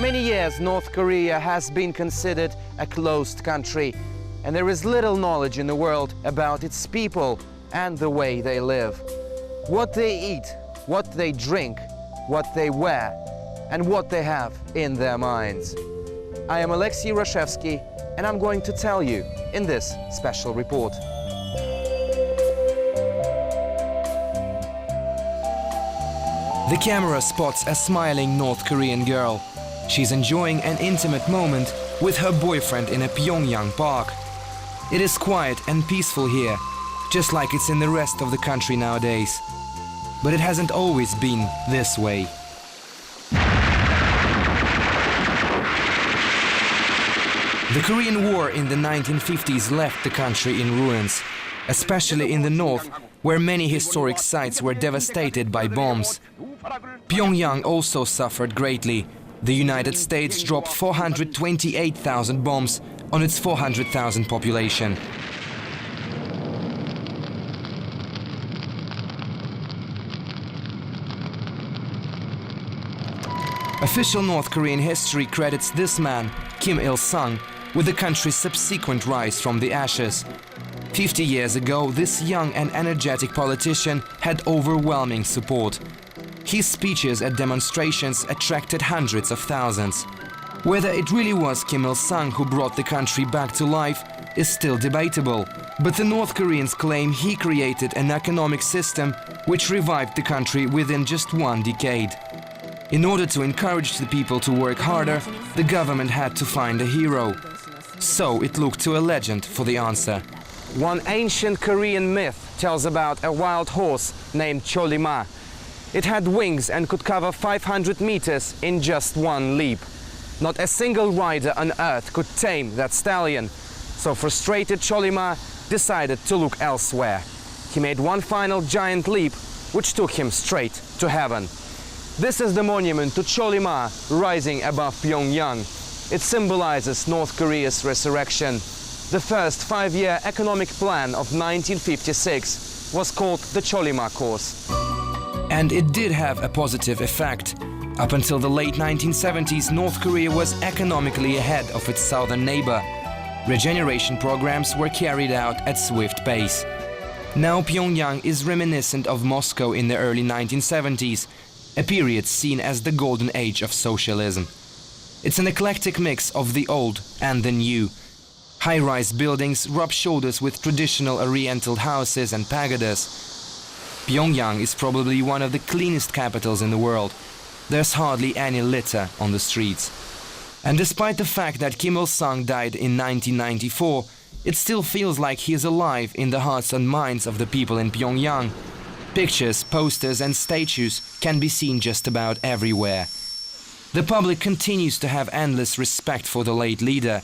For many years, North Korea has been considered a closed country, and there is little knowledge in the world about its people and the way they live. What they eat, what they drink, what they wear, and what they have in their minds. I am Alexei Rashevsky, and I'm going to tell you in this special report. The camera spots a smiling North Korean girl. She's enjoying an intimate moment with her boyfriend in a Pyongyang park. It is quiet and peaceful here, just like it's in the rest of the country nowadays. But it hasn't always been this way. The Korean War in the 1950s left the country in ruins, especially in the north, where many historic sites were devastated by bombs. Pyongyang also suffered greatly. The United States dropped 428,000 bombs on its 400,000 population. Official North Korean history credits this man, Kim Il-sung, with the country's subsequent rise from the ashes. 50 years ago, this young and energetic politician had overwhelming support. His speeches at demonstrations attracted hundreds of thousands. Whether it really was Kim Il-sung who brought the country back to life is still debatable, but the North Koreans claim he created an economic system which revived the country within just one decade. In order to encourage the people to work harder, the government had to find a hero. So it looked to a legend for the answer. One ancient Korean myth tells about a wild horse named Cholima. It had wings and could cover 500 meters in just one leap. Not a single rider on earth could tame that stallion. So frustrated Cholima decided to look elsewhere. He made one final giant leap, which took him straight to heaven. This is the monument to Cholima rising above Pyongyang. It symbolizes North Korea's resurrection. The first 5-year economic plan of 1956 was called the Cholima Course. And it did have a positive effect. Up until the late 1970s, North Korea was economically ahead of its southern neighbor. Regeneration programs were carried out at swift pace. Now Pyongyang is reminiscent of Moscow in the early 1970s, a period seen as the golden age of socialism. It's an eclectic mix of the old and the new. High-rise buildings rub shoulders with traditional oriental houses and pagodas. Pyongyang is probably one of the cleanest capitals in the world. There's hardly any litter on the streets. And despite the fact that Kim Il-sung died in 1994, it still feels like he is alive in the hearts and minds of the people in Pyongyang. Pictures, posters and statues can be seen just about everywhere. The public continues to have endless respect for the late leader.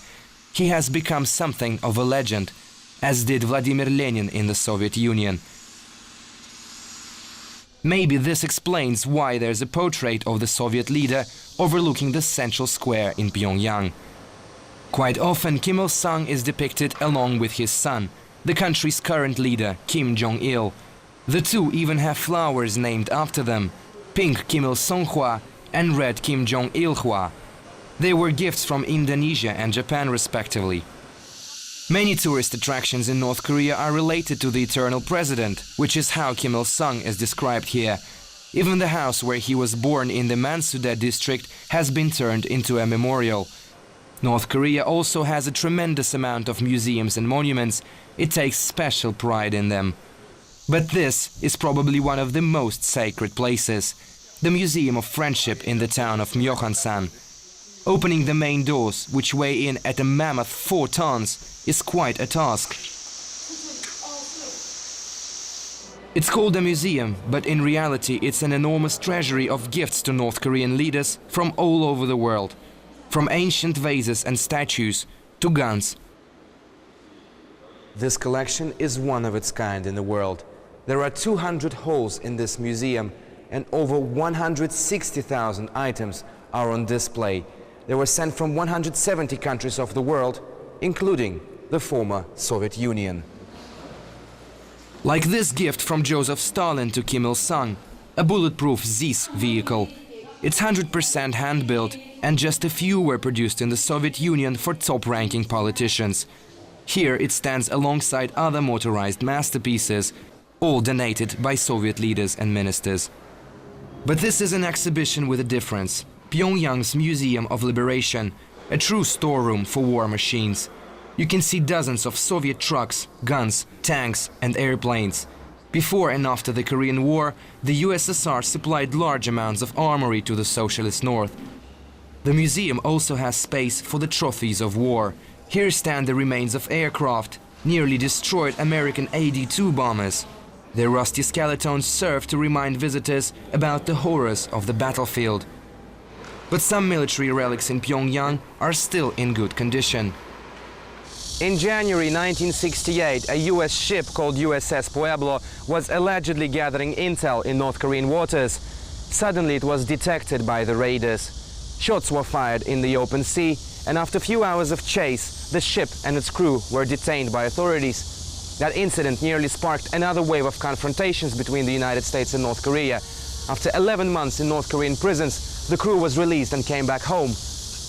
He has become something of a legend, as did Vladimir Lenin in the Soviet Union. Maybe this explains why there's a portrait of the Soviet leader overlooking the central square in Pyongyang. Quite often, Kim Il-sung is depicted along with his son, the country's current leader, Kim Jong-il. The two even have flowers named after them, pink Kim Il-sung-hwa and red Kim Jong-il-hwa. They were gifts from Indonesia and Japan respectively. Many tourist attractions in North Korea are related to the eternal president, which is how Kim Il-sung is described here. Even the house where he was born in the Mansudae district has been turned into a memorial. North Korea also has a tremendous amount of museums and monuments. It takes special pride in them. But this is probably one of the most sacred places, the Museum of Friendship in the town of Myeongsan. Opening the main doors, which weigh in at a mammoth 4 tons, is quite a task. It's called a museum, but in reality it's an enormous treasury of gifts to North Korean leaders from all over the world, from ancient vases and statues to guns. This collection is one of its kind in the world. There are 200 halls in this museum, and over 160,000 items are on display. They were sent from 170 countries of the world, including the former Soviet Union. Like this gift from Joseph Stalin to Kim Il-sung, a bulletproof ZIS vehicle. It's 100% hand-built, and just a few were produced in the Soviet Union for top-ranking politicians. Here it stands alongside other motorized masterpieces, all donated by Soviet leaders and ministers. But this is an exhibition with a difference. Pyongyang's Museum of Liberation, a true storeroom for war machines. You can see dozens of Soviet trucks, guns, tanks and airplanes. Before and after the Korean War, the USSR supplied large amounts of armory to the socialist north. The museum also has space for the trophies of war. Here stand the remains of aircraft, nearly destroyed American AD-2 bombers. Their rusty skeletons serve to remind visitors about the horrors of the battlefield. But some military relics in Pyongyang are still in good condition. In January 1968, a US ship called USS Pueblo was allegedly gathering intel in North Korean waters. Suddenly it was detected by the raiders. Shots were fired in the open sea, and after a few hours of chase, the ship and its crew were detained by authorities. That incident nearly sparked another wave of confrontations between the United States and North Korea. After 11 months in North Korean prisons, the crew was released and came back home.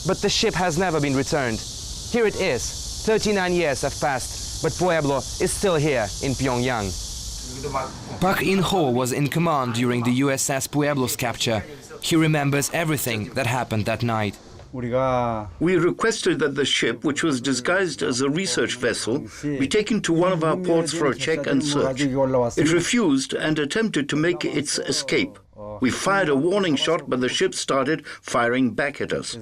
But the ship has never been returned. Here it is. 39 years have passed, but Pueblo is still here in Pyongyang. Park In-ho was in command during the USS Pueblo's capture. He remembers everything that happened that night. We requested that the ship, which was disguised as a research vessel, be taken to one of our ports for a check and search. It refused and attempted to make its escape. We fired a warning shot, but the ship started firing back at us.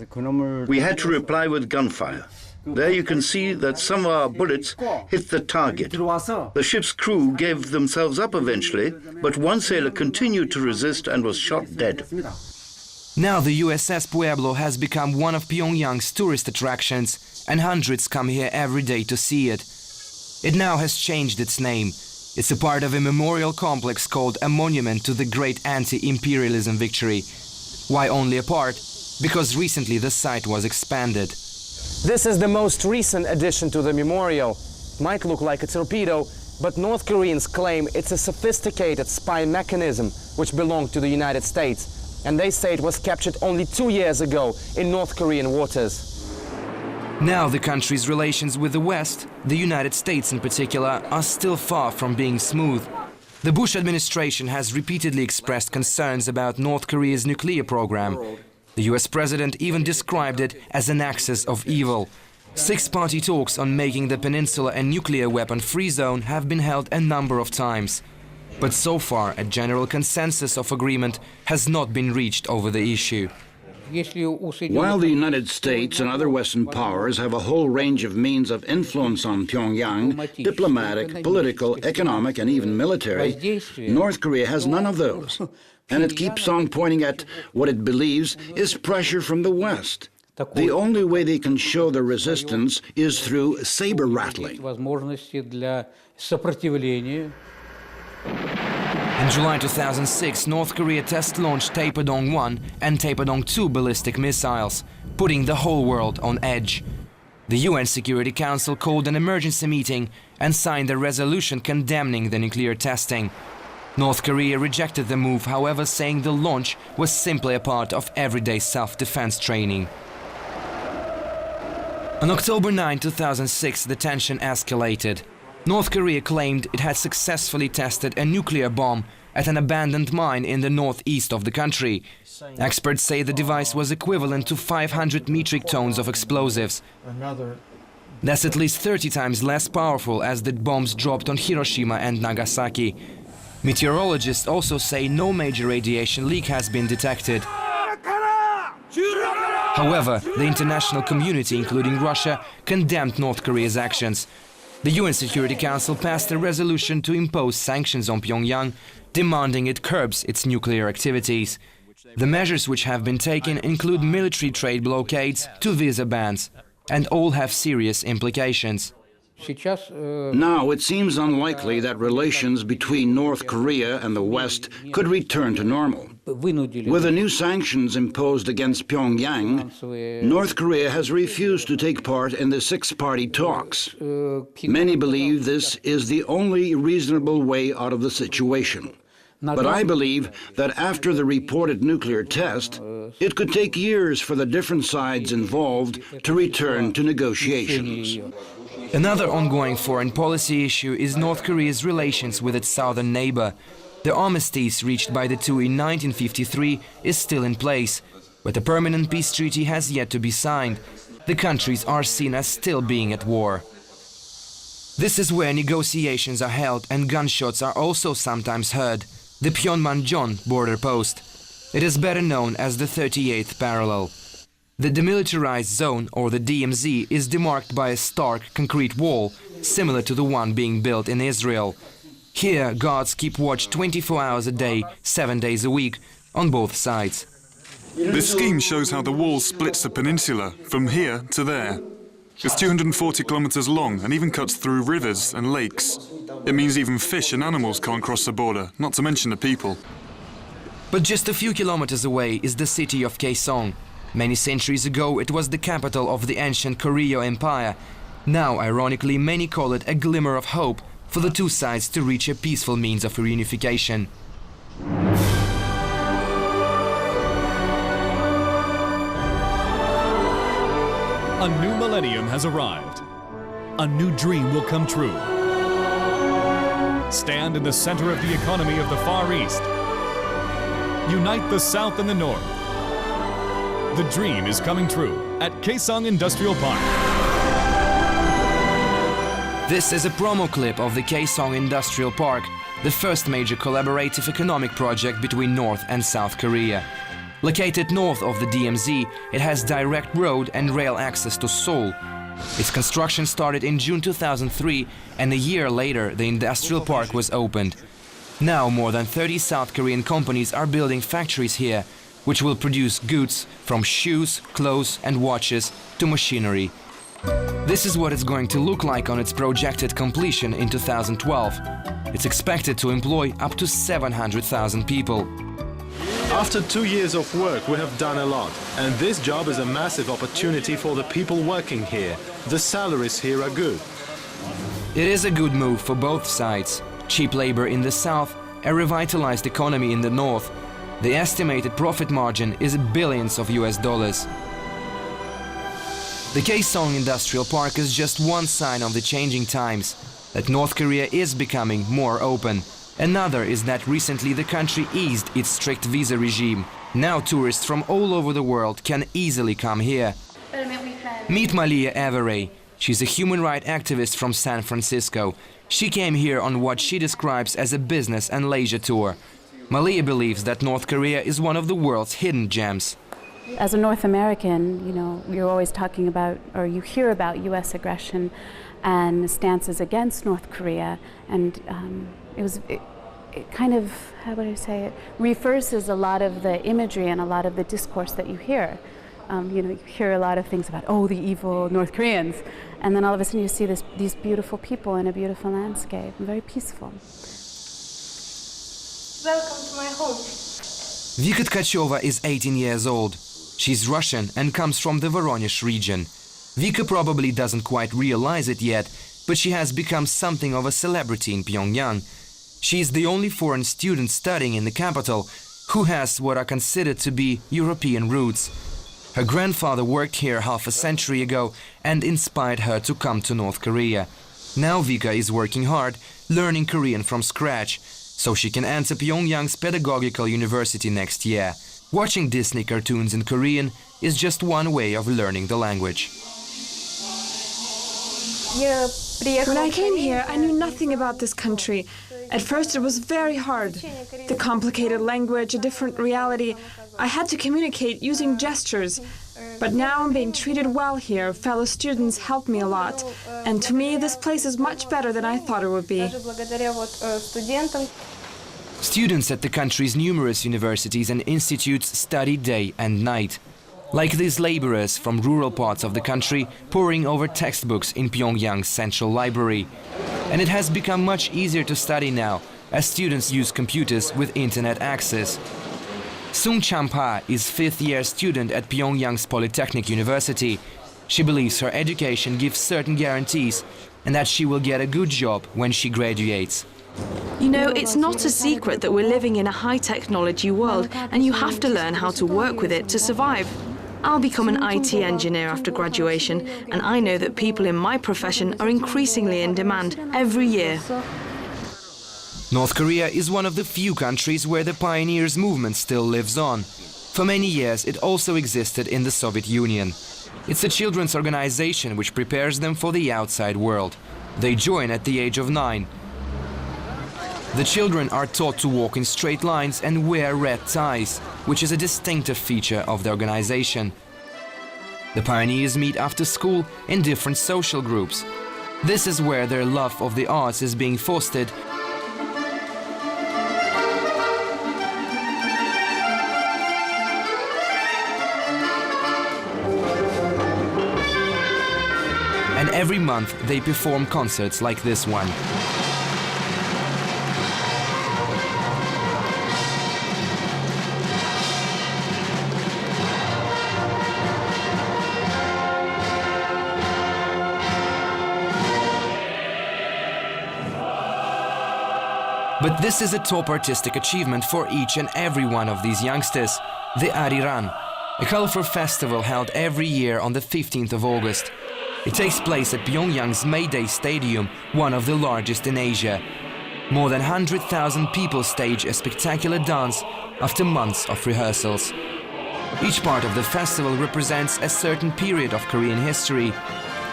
We had to reply with gunfire. There you can see that some of our bullets hit the target. The ship's crew gave themselves up eventually, but one sailor continued to resist and was shot dead. Now the USS Pueblo has become one of Pyongyang's tourist attractions, and hundreds come here every day to see it. It now has changed its name. It's a part of a memorial complex called a monument to the great anti-imperialism victory. Why only a part? Because recently the site was expanded. This is the most recent addition to the memorial. Might look like a torpedo, but North Koreans claim it's a sophisticated spy mechanism which belonged to the United States. And they say it was captured only 2 years ago in North Korean waters. Now the country's relations with the West, the United States in particular, are still far from being smooth. The Bush administration has repeatedly expressed concerns about North Korea's nuclear program. The US president even described it as an axis of evil. Six-party talks on making the peninsula a nuclear weapon-free zone have been held a number of times. But so far, a general consensus of agreement has not been reached over the issue. While the United States and other Western powers have a whole range of means of influence on Pyongyang, diplomatic, political, economic, and even military, North Korea has none of those. And it keeps on pointing at what it believes is pressure from the West. The only way they can show their resistance is through saber rattling. In July 2006, North Korea test-launched Taepodong-1 and Taepodong-2 ballistic missiles, putting the whole world on edge. The UN Security Council called an emergency meeting and signed a resolution condemning the nuclear testing. North Korea rejected the move, however, saying the launch was simply a part of everyday self-defense training. On October 9, 2006, the tension escalated. North Korea claimed it had successfully tested a nuclear bomb at an abandoned mine in the northeast of the country. Experts say the device was equivalent to 500 metric tons of explosives. That's at least 30 times less powerful as the bombs dropped on Hiroshima and Nagasaki. Meteorologists also say no major radiation leak has been detected. However, the international community, including Russia, condemned North Korea's actions. The UN Security Council passed a resolution to impose sanctions on Pyongyang, demanding it curbs its nuclear activities. The measures which have been taken include military trade blockades to visa bans, and all have serious implications. Now it seems unlikely that relations between North Korea and the West could return to normal. With the new sanctions imposed against Pyongyang, North Korea has refused to take part in the six-party talks. Many believe this is the only reasonable way out of the situation. But I believe that after the reported nuclear test, it could take years for the different sides involved to return to negotiations. Another ongoing foreign policy issue is North Korea's relations with its southern neighbor. The armistice reached by the two in 1953 is still in place, but a permanent peace treaty has yet to be signed. The countries are seen as still being at war. This is where negotiations are held and gunshots are also sometimes heard. The Pyongyang border post. It is better known as the 38th parallel. The demilitarized zone, or the DMZ, is demarked by a stark concrete wall, similar to the one being built in Israel. Here, guards keep watch 24 hours a day, 7 days a week, on both sides. This scheme shows how the wall splits the peninsula from here to there. It's 240 kilometers long and even cuts through rivers and lakes. It means even fish and animals can't cross the border, not to mention the people. But just a few kilometers away is the city of Kaesong. Many centuries ago it was the capital of the ancient Koryo Empire. Now, ironically, many call it a glimmer of hope for the two sides to reach a peaceful means of reunification. A new millennium has arrived. A new dream will come true. Stand in the center of the economy of the Far East. Unite the South and the North. The dream is coming true at Kaesong Industrial Park. This is a promo clip of the Kaesong Industrial Park, the first major collaborative economic project between North and South Korea. Located north of the DMZ, it has direct road and rail access to Seoul. Its construction started in June 2003, and a year later the industrial park was opened. Now more than 30 South Korean companies are building factories here, which will produce goods from shoes, clothes and watches to machinery. This is what it's going to look like on its projected completion in 2012. It's expected to employ up to 700,000 people. After 2 years of work, we have done a lot, and this job is a massive opportunity for the people working here. The salaries here are good. It is a good move for both sides. Cheap labor in the south, a revitalized economy in the north. The estimated profit margin is billions of US dollars. The Kaesong Industrial Park is just one sign of the changing times, that North Korea is becoming more open. Another is that recently the country eased its strict visa regime. Now tourists from all over the world can easily come here. Meet Malia Everay. She's a human rights activist from San Francisco. She came here on what she describes as a business and leisure tour. Malia believes that North Korea is one of the world's hidden gems. As a North American, you're always talking about, or you hear about US aggression and stances against North Korea, and it kind of, how would I say it, reverses a lot of the imagery and a lot of the discourse that you hear. You hear a lot of things about, oh, the evil North Koreans, and then all of a sudden you see these beautiful people in a beautiful landscape, very peaceful. Welcome to my home. Vika Tkacheva is 18 years old. She's Russian and comes from the Voronezh region. Vika probably doesn't quite realize it yet, but she has become something of a celebrity in Pyongyang. She is the only foreign student studying in the capital who has what are considered to be European roots. Her grandfather worked here half a century ago and inspired her to come to North Korea. Now Vika is working hard, learning Korean from scratch, so she can enter Pyongyang's pedagogical university next year. Watching Disney cartoons in Korean is just one way of learning the language. When I came here, I knew nothing about this country. At first it was very hard. The complicated language, a different reality. I had to communicate using gestures. But now I'm being treated well here. Fellow students help me a lot. And to me, this place is much better than I thought it would be. Students at the country's numerous universities and institutes study day and night. Like these laborers from rural parts of the country poring over textbooks in Pyongyang's central library. And it has become much easier to study now, as students use computers with internet access. Sung Champa is fifth-year student at Pyongyang's Polytechnic University. She believes her education gives certain guarantees and that she will get a good job when she graduates. You know, it's not a secret that we're living in a high-technology world, and you have to learn how to work with it to survive. I'll become an IT engineer after graduation, and I know that people in my profession are increasingly in demand every year. North Korea is one of the few countries where the pioneers movement still lives on. For many years, it also existed in the Soviet Union. It's a children's organization which prepares them for the outside world. They join at the age of 9. The children are taught to walk in straight lines and wear red ties, which is a distinctive feature of the organization. The pioneers meet after school in different social groups. This is where their love of the arts is being fostered. And every month they perform concerts like this one. But this is a top artistic achievement for each and every one of these youngsters, the Ariran, a colorful festival held every year on the 15th of August. It takes place at Pyongyang's May Day Stadium, one of the largest in Asia. More than 100,000 people stage a spectacular dance after months of rehearsals. Each part of the festival represents a certain period of Korean history.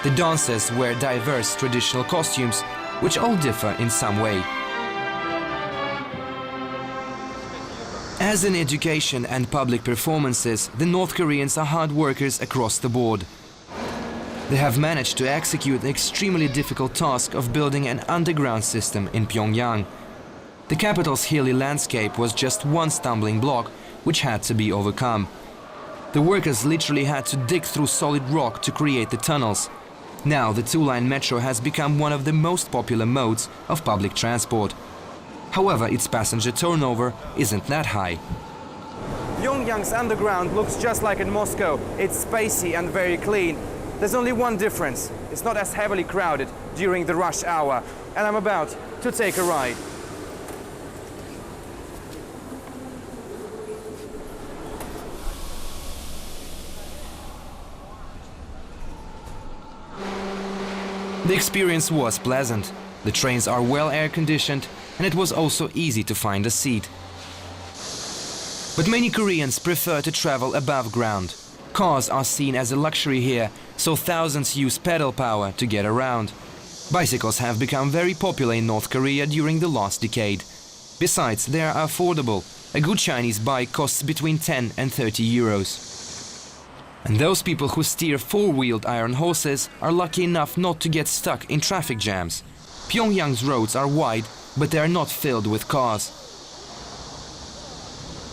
The dancers wear diverse traditional costumes, which all differ in some way. As in education and public performances, the North Koreans are hard workers across the board. They have managed to execute the extremely difficult task of building an underground system in Pyongyang. The capital's hilly landscape was just one stumbling block which had to be overcome. The workers literally had to dig through solid rock to create the tunnels. Now the two-line metro has become one of the most popular modes of public transport. However, its passenger turnover isn't that high. Pyongyang's underground looks just like in Moscow. It's spacey and very clean. There's only one difference. It's not as heavily crowded during the rush hour. And I'm about to take a ride. The experience was pleasant. The trains are well air-conditioned, and it was also easy to find a seat. But many Koreans prefer to travel above ground. Cars are seen as a luxury here, so thousands use pedal power to get around. Bicycles have become very popular in North Korea during the last decade. Besides, they are affordable. A good Chinese bike costs between 10 and 30 euros. And those people who steer four-wheeled iron horses are lucky enough not to get stuck in traffic jams. Pyongyang's roads are wide, but they are not filled with cars.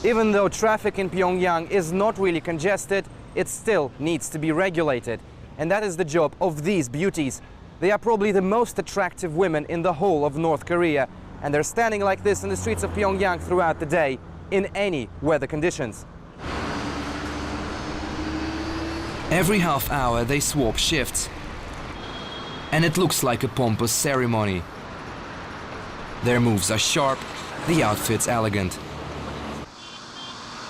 Even though traffic in Pyongyang is not really congested, it still needs to be regulated. And that is the job of these beauties. They are probably the most attractive women in the whole of North Korea, and they're standing like this in the streets of Pyongyang throughout the day, in any weather conditions. Every half hour they swap shifts, and it looks like a pompous ceremony. Their moves are sharp, the outfits elegant.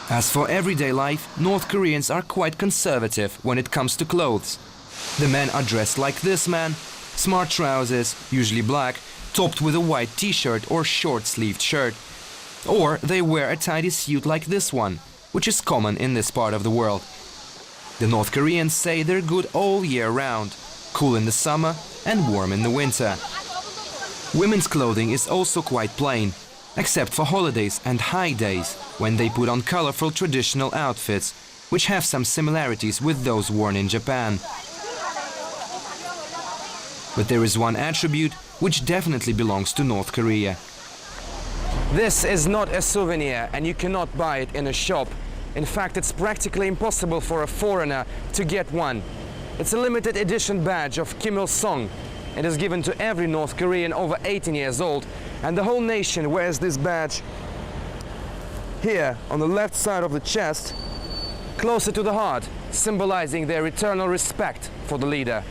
As for everyday life, North Koreans are quite conservative when it comes to clothes. The men are dressed like this man, smart trousers, usually black, topped with a white t-shirt or short-sleeved shirt. Or they wear a tidy suit like this one, which is common in this part of the world. The North Koreans say they're good all year round, cool in the summer and warm in the winter. Women's clothing is also quite plain, except for holidays and high days, when they put on colorful traditional outfits, which have some similarities with those worn in Japan. But there is one attribute which definitely belongs to North Korea. This is not a souvenir, and you cannot buy it in a shop. In fact, it's practically impossible for a foreigner to get one. It's a limited edition badge of Kim Il-sung. It is given to every North Korean over 18 years old, and the whole nation wears this badge here on the left side of the chest, closer to the heart, symbolizing their eternal respect for the leader.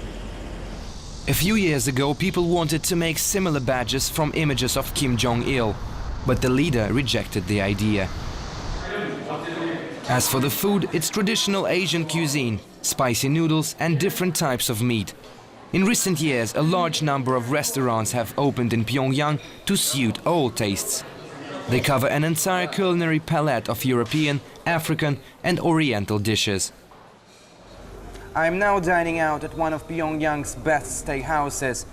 A few years ago, people wanted to make similar badges from images of Kim Jong-il, but the leader rejected the idea. As for the food, it's traditional Asian cuisine, spicy noodles and different types of meat. In recent years, a large number of restaurants have opened in Pyongyang to suit all tastes. They cover an entire culinary palette of European, African and Oriental dishes. I'm now dining out at one of Pyongyang's best steakhouses.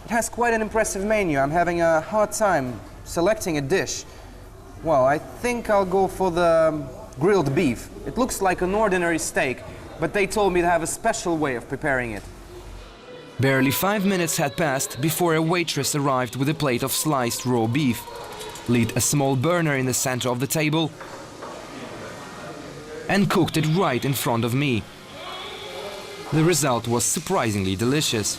It has quite an impressive menu. I'm having a hard time selecting a dish. Well, I think I'll go for the grilled beef. It looks like an ordinary steak, but they told me to have a special way of preparing it. Barely 5 minutes had passed before a waitress arrived with a plate of sliced raw beef, lit a small burner in the center of the table and cooked it right in front of me. The result was surprisingly delicious.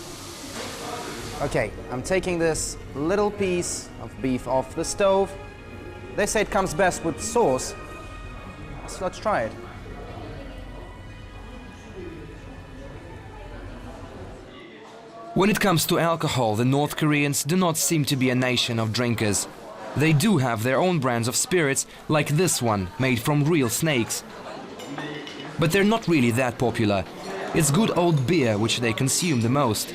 Okay, I'm taking this little piece of beef off the stove. They say it comes best with sauce, so let's try it. When it comes to alcohol, the North Koreans do not seem to be a nation of drinkers. They do have their own brands of spirits, like this one, made from real snakes. But they're not really that popular. It's good old beer which they consume the most.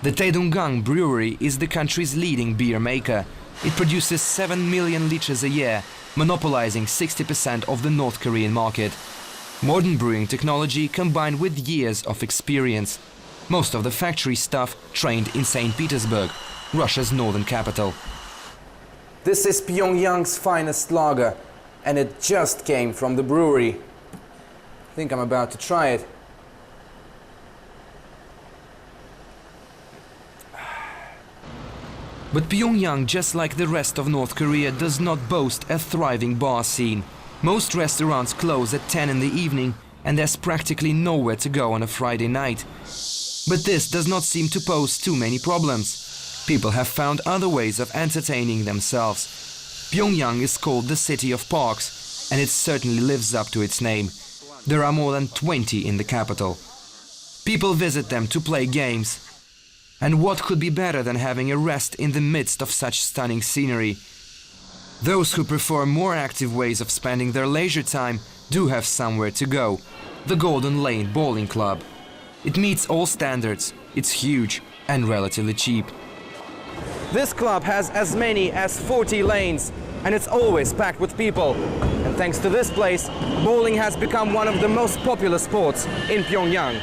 The Taedonggang brewery is the country's leading beer maker. It produces 7 million liters a year, monopolizing 60% of the North Korean market. Modern brewing technology combined with years of experience. Most of the factory staff trained in St. Petersburg, Russia's northern capital. This is Pyongyang's finest lager, and it just came from the brewery. I think I'm about to try it. But Pyongyang, just like the rest of North Korea, does not boast a thriving bar scene. Most restaurants close at 10 in the evening and there's practically nowhere to go on a Friday night. But this does not seem to pose too many problems. People have found other ways of entertaining themselves. Pyongyang is called the city of parks, and it certainly lives up to its name. There are more than 20 in the capital. People visit them to play games. And what could be better than having a rest in the midst of such stunning scenery? Those who prefer more active ways of spending their leisure time do have somewhere to go. The Golden Lane Bowling Club. It meets all standards, it's huge and relatively cheap. This club has as many as 40 lanes, and it's always packed with people. And thanks to this place, bowling has become one of the most popular sports in Pyongyang.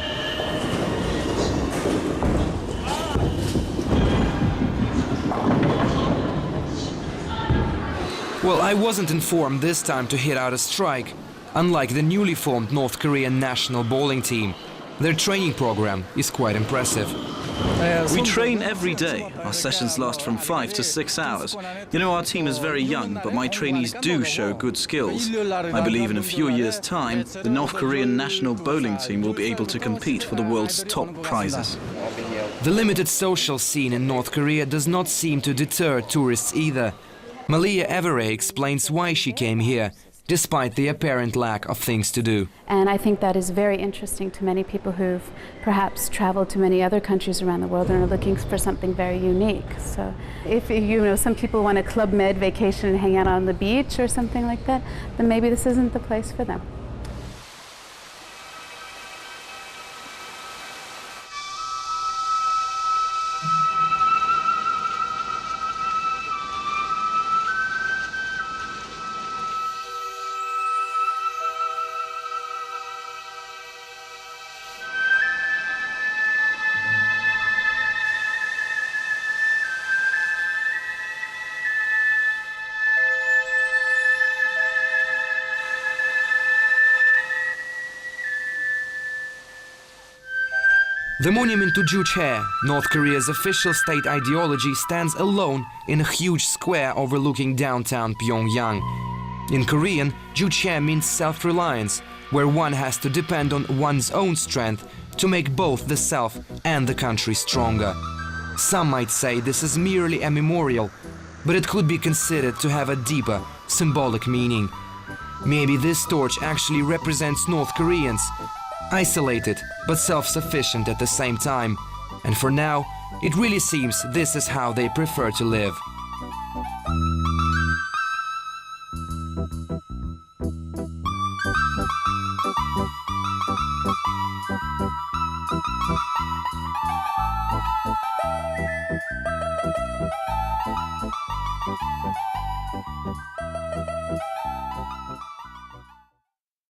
Well, I wasn't informed this time to hit out a strike, unlike the newly formed North Korean national bowling team. Their training program is quite impressive. We train every day. Our sessions last from 5 to 6 hours. You know, our team is very young, but my trainees do show good skills. I believe in a few years' time, the North Korean national bowling team will be able to compete for the world's top prizes. The limited social scene in North Korea does not seem to deter tourists either. Malia Everett explains why she came here, despite the apparent lack of things to do. And I think that is very interesting to many people who've perhaps traveled to many other countries around the world and are looking for something very unique. So if some people want a Club Med vacation and hang out on the beach or something like that, then maybe this isn't the place for them. The monument to Juche, North Korea's official state ideology, stands alone in a huge square overlooking downtown Pyongyang. In Korean, Juche means self-reliance, where one has to depend on one's own strength to make both the self and the country stronger. Some might say this is merely a memorial, but it could be considered to have a deeper, symbolic meaning. Maybe this torch actually represents North Koreans. isolated but self-sufficient at the same time. And for now, it really seems this is how they prefer to live.